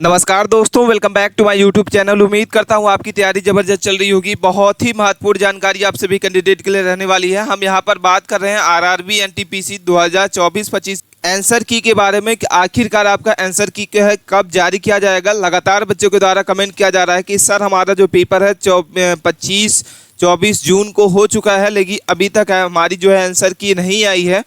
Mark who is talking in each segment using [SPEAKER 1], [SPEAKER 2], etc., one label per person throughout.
[SPEAKER 1] नमस्कार दोस्तों, welcome back to my YouTube channel. उम्मीद करता हूं आपकी तैयारी जबरदस्त चल रही होगी। बहुत ही महत्वपूर्ण जानकारी आप सभी कैंडिडेट के लिए रहने वाली है। हम यहां पर बात कर रहे हैं आरआरबी एनटीपीसी 2024-25 आंसर की के बारे में कि आखिरकार आपका आंसर की है कब जारी किया जाएगा। लगातार बच्चों के द्वारा कमेंट किया जा रहा है कि सर हमारा जो पेपर है 24 जून को हो चुका है, लेकिन अभी तक हमारी जो है आंसर की नहीं आई है।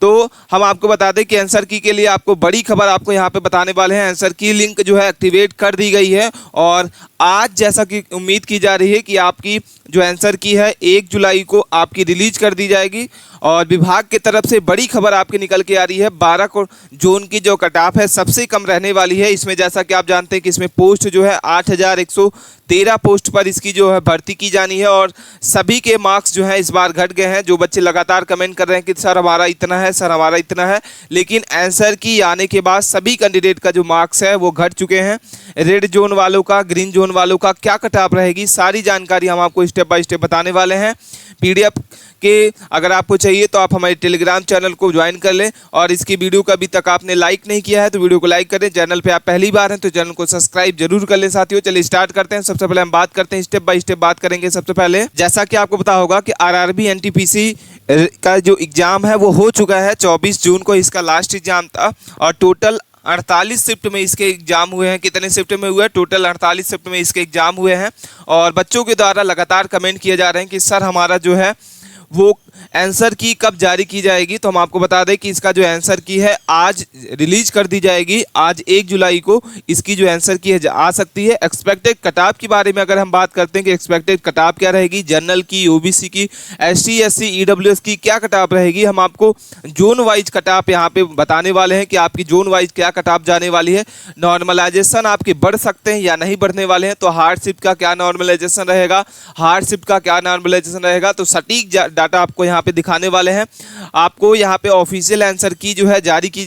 [SPEAKER 1] तो हम आपको बता दें कि आंसर की के लिए आपको बड़ी खबर आपको यहाँ पे बताने वाले हैं। आंसर की लिंक जो है एक्टिवेट कर दी गई है और आज जैसा कि उम्मीद की जा रही है कि आपकी जो आंसर की है 1 जुलाई को आपकी रिलीज कर दी जाएगी। और विभाग की तरफ से बड़ी खबर आपकी निकल के आ रही है। 12 जून की जो कट ऑफ है सबसे कम रहने वाली है। इसमें जैसा कि आप जानते हैं कि इसमें पोस्ट जो है 8113 पोस्ट पर इसकी जो है भर्ती की जानी है और सभी के मार्क्स जो है इस बार घट गए हैं। जो बच्चे लगातार कमेंट कर रहे हैं कि सर हमारा इतना है, सर हमारा इतना है, लेकिन आंसर की आने के बाद सभी कैंडिडेट का जो मार्क्स है वो घट चुके हैं। रेड जोन वालों का, ग्रीन जोन वालों का क्या कट ऑफ रहेगी, सारी जानकारी हम आपको स्टेप बाय स्टेप बताने वाले हैं। पीडीएफ के अगर आपको चाहिए तो आप हमारे टेलीग्राम चैनल को ज्वाइन कर लें। और इसकी वीडियो को अभी तक आपने लाइक नहीं किया है तो वीडियो को लाइक करें। चैनल पे आप पहली बार हैं तो चैनल को सब्सक्राइब जरूर कर लें साथियों। चलिए स्टार्ट करते हैं। सबसे पहले हम बात करते हैं, स्टेप बाय स्टेप बात करेंगे। सबसे पहले जैसा कि आपको पता होगा कि आरआरबी एनटीपीसी का जो एग्जाम है वो हो चुका है। 24 जून को इसका लास्ट एग्जाम था और टोटल 48 शिफ्ट में इसके एग्जाम हुए हैं। कितने शिफ्ट में हुए हैं? टोटल 48 शिफ्ट में इसके एग्जाम हुए हैं। और बच्चों के द्वारा लगातार कमेंट किए जा रहे हैं कि सर हमारा जो है वो आंसर की कब जारी की जाएगी। तो हम आपको बता दें कि इसका जो आंसर की है आज रिलीज कर दी जाएगी। आज 1 जुलाई को इसकी जो आंसर की है आ सकती है। एक्सपेक्टेड कटऑफ के बारे में अगर हम बात करते हैं कि एक्सपेक्टेड कटऑफ क्या रहेगी, जनरल की, ओबीसी की, एसटी एससी ईडब्ल्यूएस की क्या कटऑफ रहेगी, हम आपको जोन वाइज कटऑफ यहाँ पे बताने वाले हैं कि आपकी जोन वाइज क्या कटऑफ जाने वाली है। नॉर्मलाइजेशन आपके बढ़ सकते हैं या नहीं बढ़ने वाले हैं, तो हार्ड शिफ्ट का क्या नॉर्मलाइजेशन रहेगा, हार्ड शिफ्ट का क्या नॉर्मलाइजेशन रहेगा, तो सटीक डाटा आपको यहाँ पे दिखाने वाले हैं। आपको यहाँ पे ऑफिशियल आंसर की जो है जारी की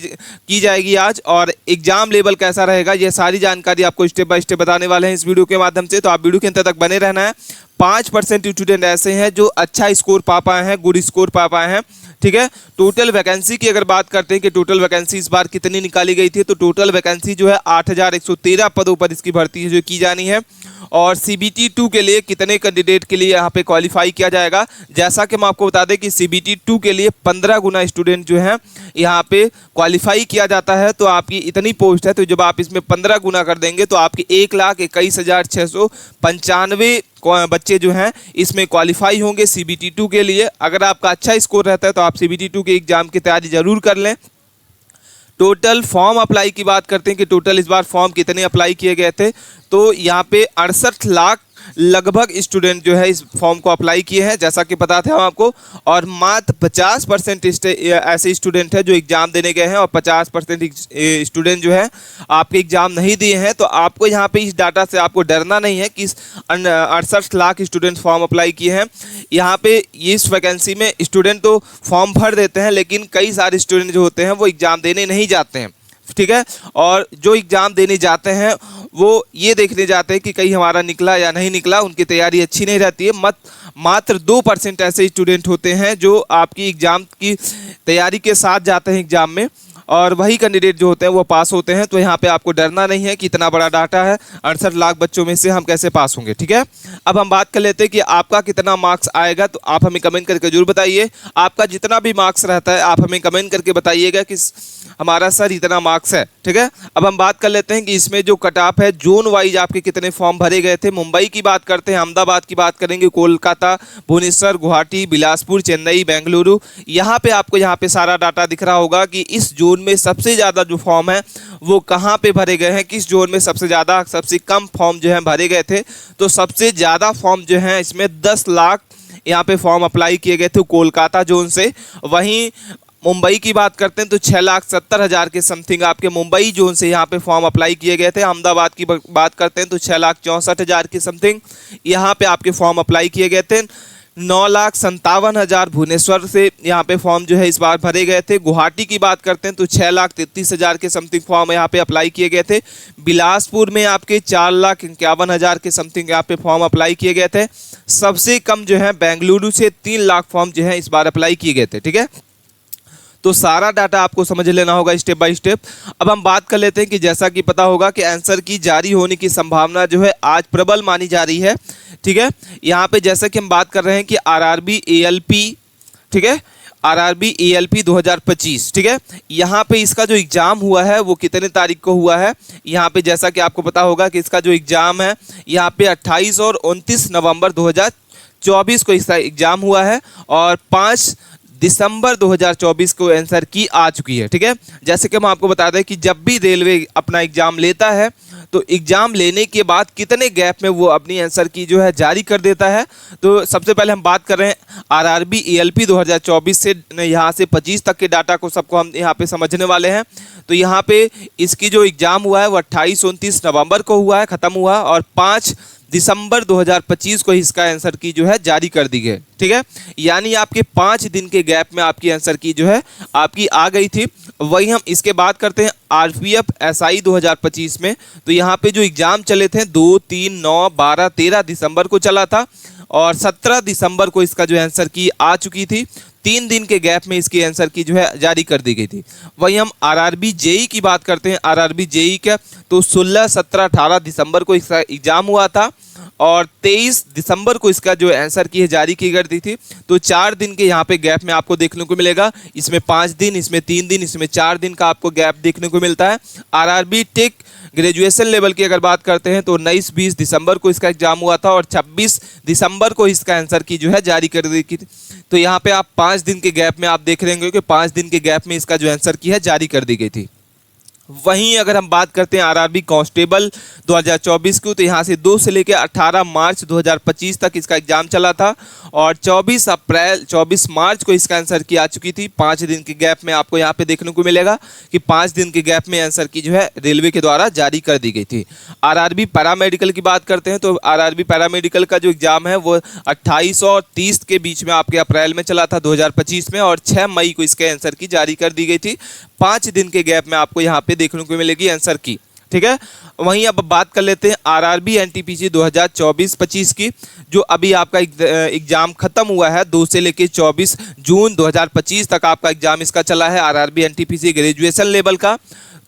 [SPEAKER 1] जाएगी आज। और एग्जाम लेवल कैसा रहेगा ये सारी जानकारी आपको स्टेप बाय स्टेप बताने वाले हैं इस वीडियो के माध्यम से। तो आप वीडियो के अंत तक बने रहना है। 5% स्टूडेंट ऐसे हैं जो अच्छा स्कोर पा पाए हैं, गुड स्कोर पा पाए हैं, ठीक है। टोटल वैकेंसी की अगर बात करते हैं कि टोटल वैकेंसी इस बार कितनी निकाली गई थी, तो टोटल वैकेंसी जो है 8113 पदों पर इसकी भर्ती जो की जानी है। और CBT 2 के लिए कितने कैंडिडेट के लिए यहाँ पे क्वालिफाई किया जाएगा, जैसा कि हम आपको बता दें कि CBT 2 के लिए 15 गुना स्टूडेंट जो हैं यहाँ पे क्वालिफाई किया जाता है। तो आपकी इतनी पोस्ट है, तो जब आप इसमें 15 गुना कर देंगे तो आपके 1,21,695 बच्चे जो हैं इसमें क्वालिफाई होंगे CBT 2 के लिए। अगर आपका अच्छा स्कोर रहता है तो आप CBT 2 के एग्जाम की तैयारी जरूर कर लें। टोटल फॉर्म अप्लाई की बात करते हैं कि टोटल इस बार फॉर्म कितने अप्लाई किए गए थे, तो यहाँ पे 68 लाख लगभग स्टूडेंट जो है इस फॉर्म को अप्लाई किए हैं, जैसा कि पता था हम आपको। और मात्र 50% ऐसे स्टूडेंट हैं जो एग्ज़ाम देने गए हैं और 50% स्टूडेंट जो है आपके एग्ज़ाम नहीं दिए हैं। तो आपको यहाँ पे इस डाटा से आपको डरना नहीं है कि 68 लाख स्टूडेंट फॉर्म अप्लाई किए हैं। यहाँ पे इस वैकेंसी में स्टूडेंट तो फॉर्म भर देते हैं, लेकिन कई सारे स्टूडेंट जो होते हैं वो एग्ज़ाम देने नहीं जाते हैं, ठीक है। और जो एग्ज़ाम देने जाते हैं वो ये देखने जाते हैं कि कहीं हमारा निकला या नहीं निकला, उनकी तैयारी अच्छी नहीं रहती है। मात्र 2% ऐसे स्टूडेंट होते हैं जो आपकी एग्ज़ाम की तैयारी के साथ जाते हैं एग्ज़ाम में, और वही कैंडिडेट जो होते हैं वो पास होते हैं। तो यहाँ पे आपको डरना नहीं है कि इतना बड़ा डाटा है, 68 लाख बच्चों में से हम कैसे पास होंगे, ठीक है। अब हम बात कर लेते हैं कि आपका कितना मार्क्स आएगा। तो आप हमें कमेंट करके जरूर बताइए। आपका जितना भी मार्क्स रहता है आप हमें कमेंट करके बताइएगा कि हमारा सर इतना मार्क्स है, ठीक है। अब हम बात कर लेते हैं कि इसमें जो कट ऑफ है जोन वाइज आपके कितने फॉर्म भरे गए थे। मुंबई की बात करते हैं, अहमदाबाद की बात करेंगे, कोलकाता, भुवनेश्वर, गुवाहाटी, बिलासपुर, चेन्नई, बेंगलुरु। यहाँ पे आपको यहाँ पे सारा डाटा दिख रहा होगा कि इस जोन में सबसे ज़्यादा जो फॉर्म है वो कहाँ पे भरे गए हैं, किस जोन में सबसे ज़्यादा, सबसे कम फॉर्म जो है भरे गए थे। तो सबसे ज़्यादा फॉर्म जो है इसमें 10 लाख यहाँ पे फॉर्म अप्लाई किए गए थे कोलकाता जोन से। वहीं मुंबई की बात करते हैं तो 6,70,000 के समथिंग आपके मुंबई जोन से यहाँ पे फॉर्म अप्लाई किए गए थे। अहमदाबाद की बात करते हैं तो 6,64,000 के समथिंग यहाँ पे आपके फॉर्म अप्लाई किए गए थे। 9,57,000 भुवनेश्वर से यहाँ पे फॉर्म जो है इस बार भरे गए थे। गुवाहाटी की बात करते हैं तो 6,33,000 के समथिंग फॉर्म यहाँ पे अप्लाई किए गए थे। बिलासपुर में आपके 4,51,000 के समथिंग यहाँ पे फॉर्म अप्लाई किए गए थे। सबसे कम जो है बेंगलुरु से 3 लाख फॉर्म जो है इस बार अप्लाई किए गए थे, ठीक है। तो सारा डाटा आपको समझ लेना होगा स्टेप बाय स्टेप। अब हम बात कर लेते हैं कि जैसा कि पता होगा कि आंसर की जारी होने की संभावना जो है आज प्रबल मानी जा रही है। ठीक है, यहाँ पे जैसा कि हम बात कर रहे हैं कि आरआरबी एएलपी, ठीक है, आरआरबी एएलपी 2025, ठीक है, यहाँ पे इसका जो एग्ज़ाम हुआ है वो कितने तारीख को हुआ है। यहाँ पे जैसा कि आपको पता होगा कि इसका जो एग्ज़ाम है यहाँ पे 28 और 29 नवंबर 2024 को इसका एग्ज़ाम हुआ है और 5 दिसंबर 2024 को आंसर की आ चुकी है। ठीक है, जैसे कि हम आपको बता दें कि जब भी रेलवे अपना एग्ज़ाम लेता है तो एग्ज़ाम लेने के बाद कितने गैप में वो अपनी आंसर की जो है जारी कर देता है। तो सबसे पहले हम बात कर रहे हैं आरआरबी एएलपी 2024 से यहाँ से 25 तक के डाटा को सबको हम यहाँ पे समझने वाले हैं। तो यहाँ पे इसकी जो एग्ज़ाम हुआ है वो 28-29 नवंबर को हुआ है, ख़त्म हुआ, और 5 दिसंबर 2025 को इसका आंसर की जो है जारी कर दी गई। ठीक है, यानी आपके 5 दिन के गैप में आपकी आंसर की जो है आपकी आ गई थी। वही हम इसके बात करते हैं आरपीएफ एसआई 2025 में। तो यहाँ पे जो एग्ज़ाम चले थे 2, 3, 9, 12, 13 दिसंबर को चला था और 17 दिसंबर को इसका जो आंसर की आ चुकी थी। 3 दिन के गैप में इसकी आंसर की जो है जारी कर दी गई थी। वहीं हम आरआरबी जेई की बात करते हैं। आरआरबी जेई का तो 16, 17, 18 दिसंबर को इसका एग्ज़ाम हुआ था और 23 दिसंबर को इसका जो आंसर की है जारी की गई थी। तो 4 दिन के यहाँ पे गैप में आपको देखने को मिलेगा। इसमें 5 दिन, इसमें 3 दिन, इसमें 4 दिन का आपको गैप देखने को मिलता है। आरआरबी टेक ग्रेजुएशन लेवल की अगर बात करते हैं तो 19-20 दिसंबर को इसका एग्ज़ाम हुआ था और 26 दिसंबर को इसका आंसर की जो है जारी कर दी थी। तो यहाँ पे आप 5 दिन के गैप में आप देख रहे होंगे कि 5 दिन के गैप में इसका जो आंसर की है जारी कर दी गई थी। वहीं अगर हम बात करते हैं आरआरबी कांस्टेबल 2024 की, तो यहाँ से 2 से लेकर 18 मार्च 2025 तक इसका एग्ज़ाम चला था और 24 मार्च को इसका आंसर की आ चुकी थी। 5 दिन के गैप में आपको यहाँ पे देखने को मिलेगा कि 5 दिन के गैप में आंसर की जो है रेलवे के द्वारा जारी कर दी गई थी। आरआरबी पैरामेडिकल की बात करते हैं तो आरआरबी पैरामेडिकल का जो एग्ज़ाम है वो 28 और 30 के बीच में आपके अप्रैल में चला था 2025 में और 6 मई को इसके आंसर की जारी कर दी गई थी। 5 दिन के गैप में आपको यहाँ पे देखने को मिलेगी आंसर की। ठीक है, वहीं अब बात कर लेते हैं आरआरबी एनटीपीसी 2024-25 की, जो अभी आपका एग्ज़ाम खत्म हुआ है। 2 से लेकर 24 जून 2025 तक आपका एग्ज़ाम इसका चला है आरआरबी एनटीपीसी ग्रेजुएशन लेवल का।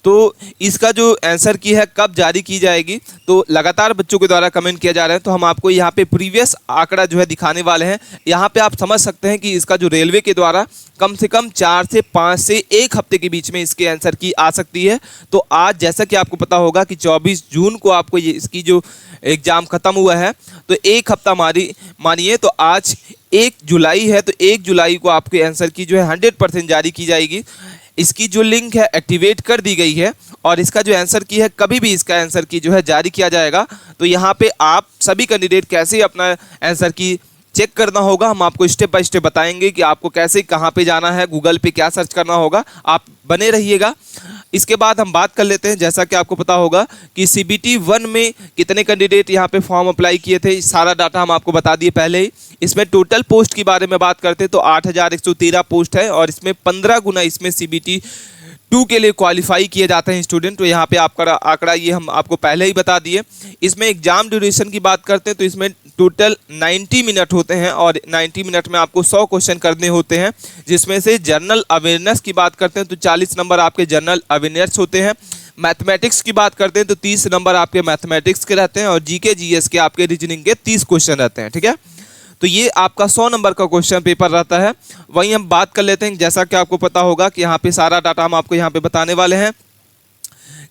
[SPEAKER 1] तो इसका जो आंसर की है कब जारी की जाएगी, तो लगातार बच्चों के द्वारा कमेंट किया जा रहा है, तो हम आपको यहाँ पे प्रीवियस आंकड़ा जो है दिखाने वाले हैं। यहाँ पे आप समझ सकते हैं कि इसका जो रेलवे के द्वारा कम से कम 4 से 5 से 1 हफ्ते के बीच में इसके आंसर की आ सकती है। तो आज जैसा कि आपको पता होगा कि 24 जून को आपको ये इसकी जो एग्ज़ाम ख़त्म हुआ है, तो 1 हफ्ता मानिए तो आज 1 जुलाई है, तो 1 जुलाई को आपके आंसर की जो है 100% जारी की जाएगी। इसकी जो लिंक है एक्टिवेट कर दी गई है और इसका जो आंसर की है कभी भी इसका आंसर की जो है जारी किया जाएगा। तो यहाँ पे आप सभी कैंडिडेट कैसे अपना आंसर की चेक करना होगा, हम आपको स्टेप बाय स्टेप बताएंगे कि आपको कैसे कहाँ पे जाना है, गूगल पे क्या सर्च करना होगा। आप बने रहिएगा। इसके बाद हम बात कर लेते हैं, जैसा कि आपको पता होगा कि CBT 1 में कितने कैंडिडेट यहाँ पे फॉर्म अप्लाई किए थे, सारा डाटा हम आपको बता दिए पहले ही। इसमें टोटल पोस्ट की बारे में बात करते हैं तो 8113 पोस्ट है और इसमें 15 गुना इसमें CBT 2 के लिए क्वालिफाई किए जाते हैं स्टूडेंट। तो यहाँ पे आपका आंकड़ा ये हम आपको पहले ही बता दिए। इसमें एग्जाम ड्यूरेशन की बात करते हैं तो इसमें टोटल 90 मिनट होते हैं और 90 मिनट में आपको 100 क्वेश्चन करने होते हैं, जिसमें से जनरल अवेयरनेस की बात करते हैं तो 40 नंबर आपके जनरल अवेयरनेस होते हैं। मैथमेटिक्स की बात करते हैं तो 30 नंबर आपके मैथमेटिक्स के रहते हैं और GK GS के आपके रीजनिंग के 30 क्वेश्चन रहते हैं। ठीक है, तो ये आपका 100 नंबर का क्वेश्चन पेपर रहता है। वहीं हम बात कर लेते हैं, जैसा कि आपको पता होगा कि यहाँ पे सारा डाटा हम आपको यहाँ पे बताने वाले हैं।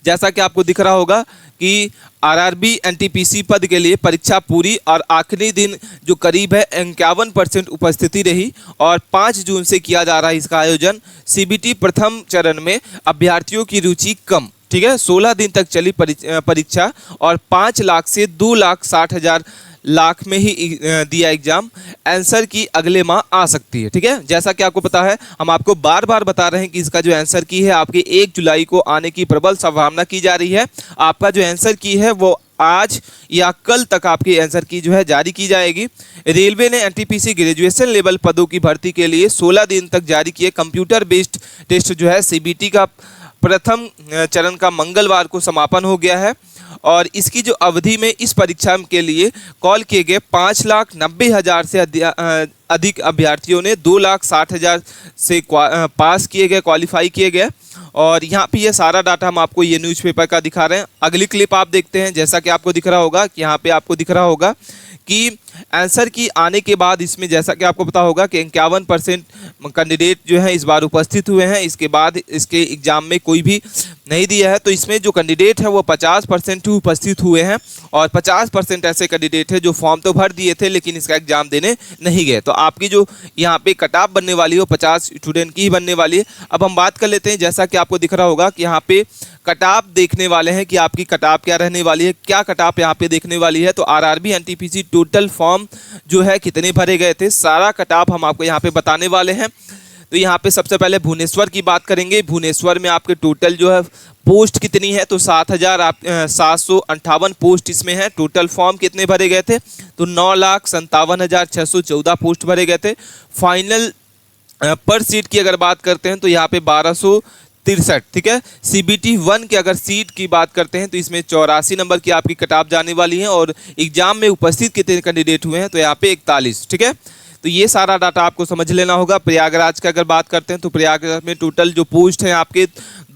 [SPEAKER 1] जैसा कि आपको दिख रहा होगा कि आरआरबी एनटीपीसी पद के लिए परीक्षा पूरी और आखिरी दिन जो करीब है 51% उपस्थिति रही और 5 जून से किया जा रहा है इसका आयोजन। CBT प्रथम चरण में अभ्यर्थियों की रुचि कम, ठीक है, 16 दिन तक चली परीक्षा और 5 लाख से 2,60,000 लाख में ही दिया एग्जाम। आंसर की अगले माह आ सकती है। ठीक है, जैसा कि आपको पता है, हम आपको बार बार बता रहे हैं कि इसका जो आंसर की है आपके 1 जुलाई को आने की प्रबल संभावना की जा रही है। आपका जो आंसर की है वो आज या कल तक आपकी आंसर की जो है जारी की जाएगी। रेलवे ने एनटीपीसी ग्रेजुएशन लेवल पदों की भर्ती के लिए 16 दिन तक जारी किए कंप्यूटर बेस्ड टेस्ट जो है CBT का प्रथम चरण का मंगलवार को समापन हो गया है और इसकी जो अवधि में इस परीक्षा के लिए कॉल किए गए 5,90,000 से अधिक अभ्यर्थियों ने 2,60,000 से पास किए गए, क्वालिफाई किए गए। और यहाँ पे ये सारा डाटा हम आपको ये न्यूज़पेपर का दिखा रहे हैं। अगली क्लिप आप देखते हैं। जैसा कि आपको दिख रहा होगा कि यहाँ पे आपको दिख रहा होगा कि आंसर की आने के बाद इसमें जैसा कि आपको पता होगा कि 51% कैंडिडेट जो है इस बार उपस्थित हुए हैं। इसके बाद इसके एग्ज़ाम में कोई भी नहीं दिया है, तो इसमें जो कैंडिडेट है वो 50% ही उपस्थित हुए हैं और 50% ऐसे कैंडिडेट है जो फॉर्म तो भर दिए थे लेकिन इसका एग्ज़ाम देने नहीं गए। तो आपकी जो यहाँ पे कट ऑफ बनने वाली है वो 50 स्टूडेंट की ही बनने वाली है। अब हम बात कर लेते हैं, जैसा कि आपको दिख रहा होगा कि यहाँ पे कट ऑफ देखने वाले हैं कि आपकी कट ऑफ क्या रहने वाली है, क्या कट ऑफ यहाँ पे देखने वाली है। तो आरआरबी एनटीपीसी टोटल फॉर्म जो है कितने भरे गए थे, सारा कट ऑफ हम आपको यहाँ पे बताने वाले हैं। तो यहाँ पे सबसे पहले भुवनेश्वर की बात करेंगे। भुवनेश्वर में आपके टोटल जो है पोस्ट कितनी है, तो 7,758 पोस्ट इसमें है। टोटल फॉर्म कितने भरे गए थे, तो 9,57,614 पोस्ट भरे गए थे। फाइनल पर सीट की अगर बात करते हैं तो यहाँ पे 1263, ठीक है। CBT 1 की अगर सीट की बात करते हैं तो इसमें 84 नंबर की आपकी कट ऑफ जाने वाली है। और एग्जाम में उपस्थित कितने कैंडिडेट हुए हैं, तो यहाँ पे 41, ठीक है। तो ये सारा डाटा आपको समझ लेना होगा। प्रयागराज की अगर बात करते हैं तो प्रयागराज में टोटल जो पोस्ट हैं आपके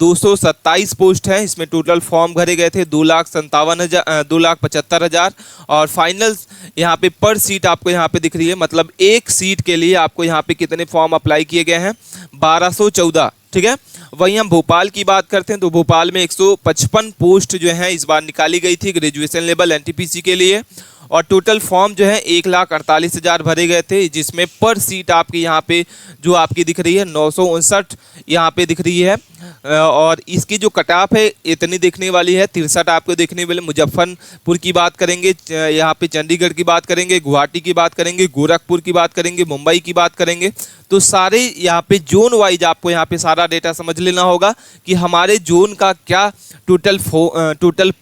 [SPEAKER 1] 227 पोस्ट हैं। इसमें टोटल फॉर्म भरे गए थे 2,75,000 और फाइनल यहाँ पे पर सीट आपको यहाँ पे दिख रही है, मतलब एक सीट के लिए आपको यहाँ पे कितने फॉर्म अप्लाई किए गए हैं, 1214, ठीक है। वहीं हम भोपाल की बात करते हैं तो भोपाल में 155 पोस्ट जो है इस बार निकाली गई थी ग्रेजुएशन लेवल एनटीपीसी के लिए। और टोटल फॉर्म जो है 1,48,000 भरे गए थे, जिसमें पर सीट आपकी यहाँ पे जो आपकी दिख रही है 959 यहाँ पे दिख रही है। और इसकी जो कट ऑफ है इतनी देखने वाली है, 63 आपको देखने वाले। मुजफ्फरपुर की बात करेंगे, यहाँ पे चंडीगढ़ की बात करेंगे, गुवाहाटी की बात करेंगे, गोरखपुर की बात करेंगे, मुंबई की बात करेंगे। तो सारे यहाँ पे जोन वाइज आपको यहाँ पे सारा डेटा समझ लेना होगा कि हमारे जोन का क्या टोटल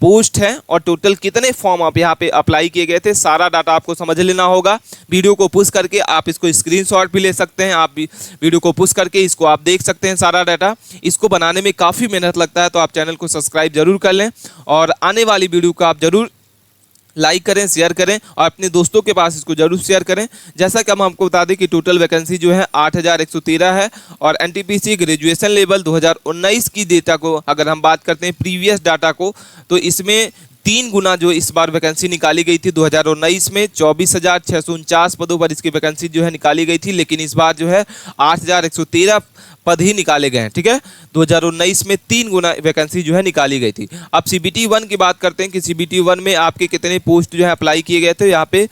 [SPEAKER 1] पोस्ट है और टोटल कितने फॉर्म आप यहाँ पे अप्लाई किए गए थे, सारा डाटा आपको समझ लेना होगा। वीडियो को पुश करके आप इसको स्क्रीनशॉट भी ले सकते हैं, आप भी वीडियो को पुश करके इसको आप देख सकते हैं सारा डाटा। इसको बनाने में काफ़ी मेहनत लगता है, तो आप चैनल को सब्सक्राइब जरूर कर लें और आने वाली वीडियो को आप जरूर लाइक करें, शेयर करें और अपने दोस्तों के पास इसको जरूर शेयर करें। जैसा कि हम आपको बता दें कि टोटल वैकेंसी जो है 8,113 है और एनटीपीसी ग्रेजुएशन लेवल 2019 की डेटा को अगर हम बात करते हैं प्रीवियस डाटा को, तो इसमें 3 गुना जो इस बार वैकेंसी निकाली गई थी 2019 में 24,649 पदों पर इसकी वैकेंसी जो है निकाली गई थी, लेकिन इस बार जो है 8,113 पद ही निकाले गए हैं, ठीक है। 2019 में 3 गुना वैकेंसी जो है निकाली गई थी। अब CBT 1 की बात करते हैं कि CBT 1 में आपके कितने पोस्ट जो है अप्लाई किए गए थे, यहाँ पे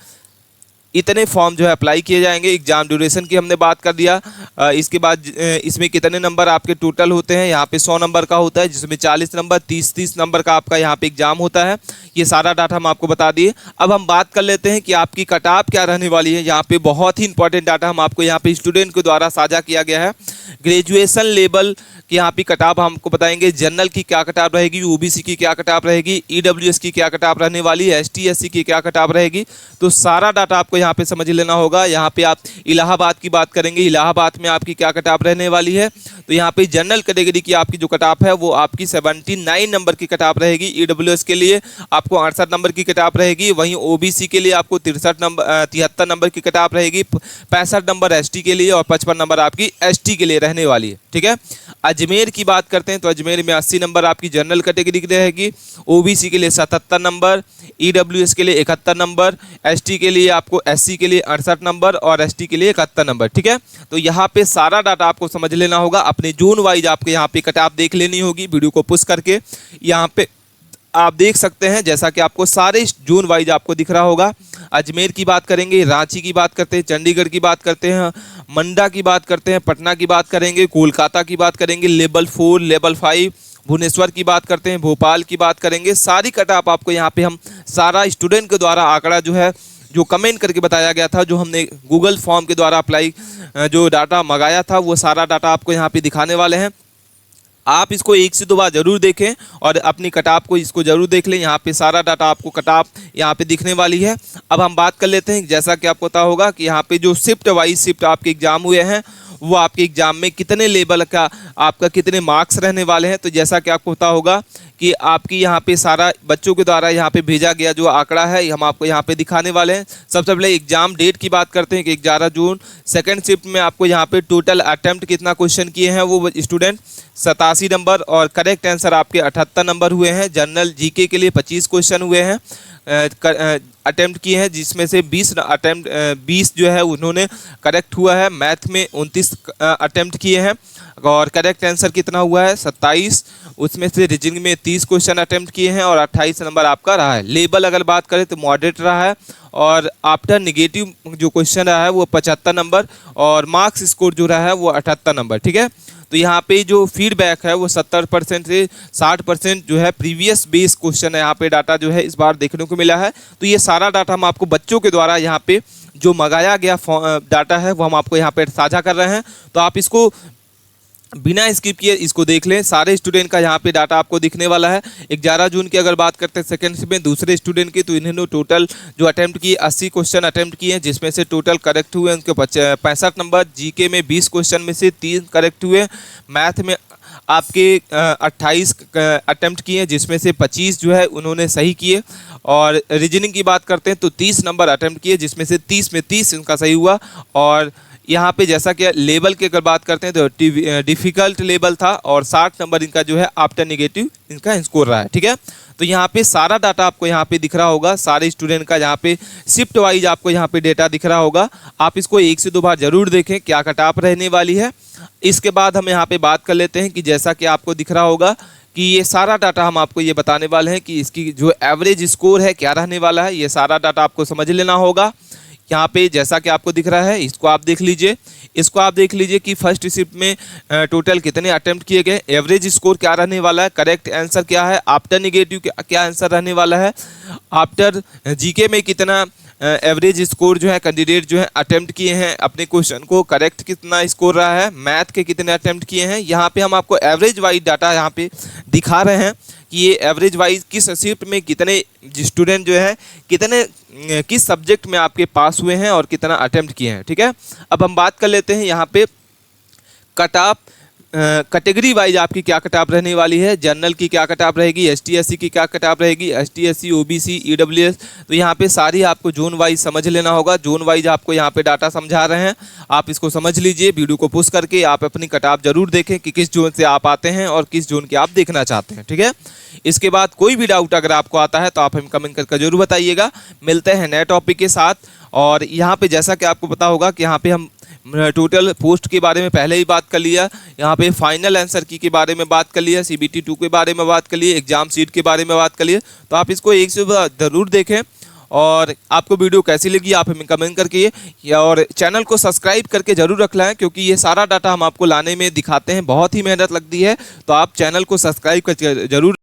[SPEAKER 1] इतने फॉर्म जो है अप्लाई किए जाएंगे। एग्जाम ड्यूरेशन की हमने बात कर दिया। इसके बाद इसमें कितने नंबर आपके टोटल होते हैं, यहाँ पे 100 नंबर का होता है, जिसमें 40 नंबर 30 नंबर का आपका यहाँ पे एग्जाम होता है। ये सारा डाटा हम आपको बता दिए। अब हम बात कर लेते हैं कि आपकी कट ऑफ क्या रहने वाली है। यहाँ पे बहुत ही इंपॉर्टेंट डाटा हम आपको यहाँ पे स्टूडेंट के द्वारा साझा किया गया है। ग्रेजुएशन लेवल की यहाँ पे कट ऑफ हमको बताएंगे, जनरल की क्या कट ऑफ रहेगी, OBC की क्या कट ऑफ रहेगी, EWS की क्या कट ऑफ रहने वाली है, ST SC की क्या कट ऑफ रहेगी। तो सारा डाटा आपको यहाँ पे समझ लेना होगा। यहाँ पे आप इलाहाबाद की बात करेंगे, इलाहाबाद में आपकी क्या कट ऑफ रहने वाली है। तो यहाँ पे जनरल कैटेगरी की आपकी जो कट ऑफ है वो आपकी 79 नंबर की कट ऑफ रहेगी। EWS के लिए आपको 68 नंबर की कट ऑफ रहेगी। वहीं OBC के लिए आपको 73 नंबर की कट ऑफ रहेगी। 65 नंबर ST के लिए और 55 नंबर आपकी ST के लिए रहने वाली है, ठीक है। अजमेर की बात करते हैं तो अजमेर में 80 नंबर आपकी जनरल कैटेगरी की रहेगी। OBC के लिए 77 नंबर, EWS के लिए 71 नंबर, ST के लिए आपको SC के लिए 68 नंबर और ST के लिए 71 नंबर, ठीक है। तो यहाँ पे सारा डाटा आपको समझ लेना होगा। अपने जोन वाइज आपको यहाँ पे कट ऑफ देख लेनी होगी। वीडियो को पुश करके यहाँ पे आप देख सकते हैं, जैसा कि आपको सारे जोन वाइज आपको दिख रहा होगा। अजमेर की बात करेंगे, रांची की बात करते हैं, चंडीगढ़ की बात करते हैं, मंडा की बात करते हैं, पटना की बात करेंगे, कोलकाता की बात करेंगे, लेवल 4 लेवल 5, भुवनेश्वर की बात करते हैं, भोपाल की बात करेंगे। सारी कट ऑफ आपको यहाँ पे हम सारा स्टूडेंट के द्वारा आंकड़ा जो है जो कमेंट करके बताया गया था, जो हमने गूगल फॉर्म के द्वारा अप्लाई जो डाटा मंगाया था, वो सारा डाटा आपको यहाँ पे दिखाने वाले हैं। आप इसको 1 से 2 बार जरूर देखें और अपनी कट ऑफ को इसको जरूर देख लें। यहाँ पे सारा डाटा आपको कट ऑफ यहाँ पे दिखने वाली है। अब हम बात कर लेते हैं, जैसा कि आपको पता होगा कि यहाँ पे जो शिफ्ट वाइज शिफ्ट आपके एग्जाम हुए हैं, वो आपके एग्जाम में कितने लेवल का आपका कितने मार्क्स रहने वाले हैं। तो जैसा कि आपको पता होगा कि आपकी यहाँ पे सारा बच्चों के द्वारा यहाँ पे भेजा गया जो आंकड़ा है हम आपको यहाँ पे दिखाने वाले हैं। सबसे पहले एग्जाम डेट की बात करते हैं कि 11 जून सेकंड शिफ्ट में आपको यहाँ पे टोटल अटेम्प्ट कितना क्वेश्चन किए हैं वो स्टूडेंट 87 नंबर और करेक्ट आंसर आपके 78 नंबर हुए हैं। जनरल जीके के लिए 25 क्वेश्चन हुए हैं अटेम्प्ट किए हैं, जिसमें से 20 जो है उन्होंने करेक्ट हुआ है। मैथ में 29 अटेम्प्ट किए हैं और करेक्ट आंसर कितना हुआ है 27। उसमें से रीजनिंग में 30 क्वेश्चन अटेम्प्ट किए हैं और 28 नंबर आपका रहा है। लेवल अगर बात करें तो मॉडरेट रहा है और आफ्टर निगेटिव जो क्वेश्चन रहा है वो 75 नंबर और मार्क्स स्कोर जो रहा है वो 78 नंबर। ठीक है, तो यहाँ पे जो फीडबैक है वो 70% से 60% जो है प्रीवियस बेस क्वेश्चन है यहाँ पे डाटा जो है इस बार देखने को मिला है। तो ये सारा डाटा हम आपको बच्चों के द्वारा यहाँ पे जो मंगाया गया डाटा है वो हम आपको यहाँ पे साझा कर रहे हैं। तो आप इसको बिना स्किप किए इसको देख लें। सारे स्टूडेंट का यहाँ पे डाटा आपको दिखने वाला है। 11 जून की अगर बात करते हैं सेकंड शिफ्ट में दूसरे स्टूडेंट की, तो इन्होंने टोटल जो अटेम्प्ट किए 80 क्वेश्चन अटेम्प्ट किए हैं, जिसमें से टोटल करेक्ट हुए उनके 65 नंबर। जीके में 20 क्वेश्चन में से 3 करेक्ट हुए। मैथ में आपके 28 अटेम्प्ट किए हैं, जिसमें से 25 जो है उन्होंने सही किए। और रीजनिंग की बात करते हैं तो 30 नंबर अटेम्प्ट किए, जिसमें से 30 में 30 इनका सही हुआ। और यहाँ पे जैसा कि लेवल की अगर बात करते हैं तो डिफ़िकल्ट लेवल था और 60 नंबर इनका जो है आफ्टर निगेटिव इनका स्कोर रहा है। ठीक है, तो यहाँ पे सारा डाटा आपको यहाँ पे दिख रहा होगा, सारे स्टूडेंट का यहाँ पे शिफ्ट वाइज आपको यहाँ पे डेटा दिख रहा होगा। आप इसको 1 से 2 बार जरूर देखें क्या कट ऑफ रहने वाली है। इसके बाद हम यहाँ पे बात कर लेते हैं कि जैसा कि आपको दिख रहा होगा कि ये सारा डाटा हम आपको ये बताने वाले हैं कि इसकी जो एवरेज स्कोर है क्या रहने वाला है। ये सारा डाटा आपको समझ लेना होगा। यहाँ पे जैसा कि आपको दिख रहा है इसको आप देख लीजिए। इसको आप देख लीजिए कि फर्स्ट शिफ्ट में टोटल कितने अटेम्प्ट किए गए, एवरेज स्कोर क्या रहने वाला है, करेक्ट आंसर क्या है, आफ्टर निगेटिव क्या आंसर रहने वाला है, आफ्टर जीके में कितना एवरेज स्कोर जो है कैंडिडेट जो है अटेम्प्ट किए हैं अपने क्वेश्चन को, करेक्ट कितना स्कोर रहा है, मैथ के कितने अटेम्प्ट किए हैं। यहाँ पे हम आपको एवरेज वाइज डाटा यहाँ पे दिखा रहे हैं कि ये एवरेज वाइज किस शिफ्ट में कितने स्टूडेंट जो है कितने किस सब्जेक्ट में आपके पास हुए हैं और कितना अटेम्प्ट किए हैं। ठीक है, अब हम बात कर लेते हैं यहाँ पे कट ऑफ कैटेगरी वाइज आपकी क्या कट ऑफ रहने वाली है। जनरल की क्या कट ऑफ रहेगी, एसटी एससी की क्या कट ऑफ रहेगी, एसटी एससी ओबीसी ईडब्ल्यूएस। तो यहाँ पे सारी आपको जोन वाइज समझ लेना होगा। जोन वाइज आपको यहाँ पे डाटा समझा रहे हैं, आप इसको समझ लीजिए। वीडियो को पुश करके आप अपनी कट ऑफ जरूर देखें कि किस जोन से आप आते हैं और किस जोन के आप देखना चाहते हैं। ठीक है, इसके बाद कोई भी डाउट अगर आपको आता है तो आप हमें कमेंट करके जरूर बताइएगा। मिलते हैं नए टॉपिक के साथ। और यहाँ पे जैसा कि आपको पता होगा कि यहाँ पे हम टोटल पोस्ट के बारे में पहले ही बात कर लिया, यहाँ पे फाइनल आंसर की के बारे में बात कर लिया, CBT 2 के बारे में बात कर लिए, एग्जाम सीट के बारे में बात कर लिए। तो आप इसको 1 से ज़रूर देखें। और आपको वीडियो कैसी लगी आप हमें कमेंट करके और चैनल को सब्सक्राइब करके जरूर रख लें, क्योंकि ये सारा डाटा हम आपको लाने में दिखाते हैं, बहुत ही मेहनत लगती है। तो आप चैनल को सब्सक्राइब करके जरूर